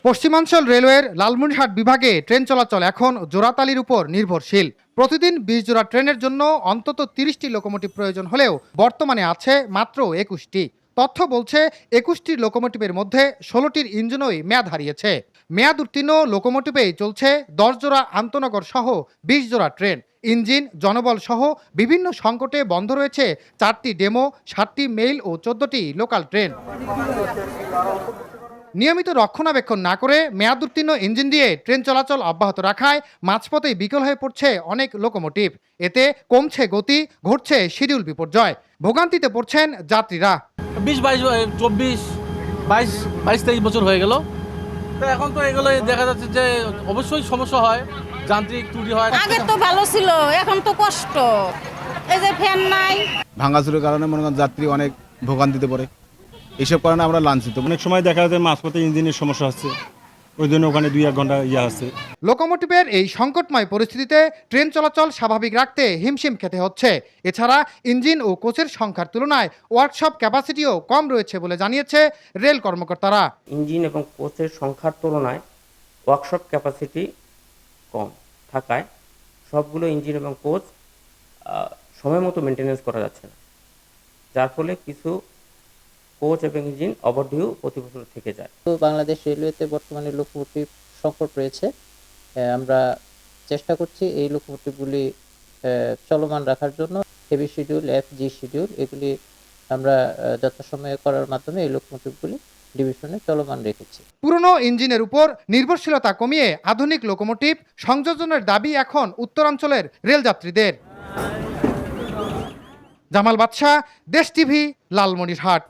পশ্চিমাঞ্চল রেলওয়ের লালমনিরহাট বিভাগে ট্রেন চলাচল এখন জোড়াতালির উপর নির্ভরশীল। প্রতিদিন ২০ জোড়া ট্রেনের জন্য অন্তত ৩০টি লোকোমোটিভ প্রয়োজন হলেও বর্তমানে আছে মাত্র ২১টি। তথ্য বলছে ২১টি লোকোমোটিভের মধ্যে ১৬টির ইঞ্জিনই মেয়াদ হারিয়েছে। মেয়াদ উত্তীর্ণ লোকোমোটিভেই চলছে ১০ জোড়া আন্তনগর সহ ২০ জোড়া ট্রেন। ইঞ্জিন, জনবল সহ বিভিন্ন সংকটে বন্ধ রয়েছে ৪টি ডেমো, ৭টি মেইল ও ১৪টি লোকাল ট্রেন। নিয়মিত রক্ষণাবেক্ষণ না করে মেয়াদ উত্তীর্ণ ইঞ্জিন দিয়ে ট্রেন চলাচল অব্যাহত রাখায় মাঝপথেই বিকল হয়ে পড়ছে অনেক লোকোমোটিভ। এতে কমছে গতি, ঘটছে শিডিউল বিপর্যয়, ভোগান্তিতে পড়ছেন যাত্রীরা। ২৩ বছর হয়ে গেল, তো এখন তো এগুলো দেখা যাচ্ছে যে অবশ্যই সমস্যা হয়, যান্ত্রিক ত্রুটি হয়। আগে তো ভালো ছিল, এখন তো কষ্ট। এই যে ফ্যান নাই, ভাঙাচুরের কারণে মনে করেন যাত্রী অনেক ভোগান্তিতে পড়ে। এইসব কারণে আমরা লাঞ্ছিত। অনেক সময় দেখা যায় মাঝপথে ইঞ্জিনের সমস্যা হচ্ছে, ওই জন্য ওখানে ২-১ ঘন্টা আছে। লোকোমোটিভের এই সংকটময় পরিস্থিতিতে ট্রেন চলাচল স্বাভাবিক রাখতে হিমশিম খেতে হচ্ছে। এছাড়া ইঞ্জিন ও কোচের সংখ্যার তুলনায় ওয়ার্কশপ ক্যাপাসিটিও কম রয়েছে বলে জানিয়েছে রেল কর্মকর্তারা। ইঞ্জিন এবং কোচের সংখ্যার তুলনায় ওয়ার্কশপ ক্যাপাসিটি কম থাকায় সবগুলো ইঞ্জিন এবং কোচ সময় মতো মেনটেন্যান্স করা যাচ্ছে না, যার ফলে কিছু কোচ এবং ইঞ্জিন ওভারডিউ প্রতি বছর থেকে যায়। তো বাংলাদেশ রেলওয়েতে বর্তমানে লোকোমোটিভ সংকট রয়েছে। আমরা চেষ্টা করছি এই লোকোমোটিভগুলি চলমান রাখার জন্য। হেভি শিডিউল, FG শিডিউল এগুলি আমরা যথাসময়ে করার মাধ্যমে এই লোকোমোটিভগুলি ডিভিশনে চলমান রেখেছি। পুরনো ইঞ্জিনের উপর নির্ভরশীলতা কমিয়ে আধুনিক লোকোমোটিভ সংযোজনের দাবি এখন উত্তরাঞ্চলের রেলযাত্রীদের। জামাল বাদশা, দেশ টিভি, লালমনিরহাট।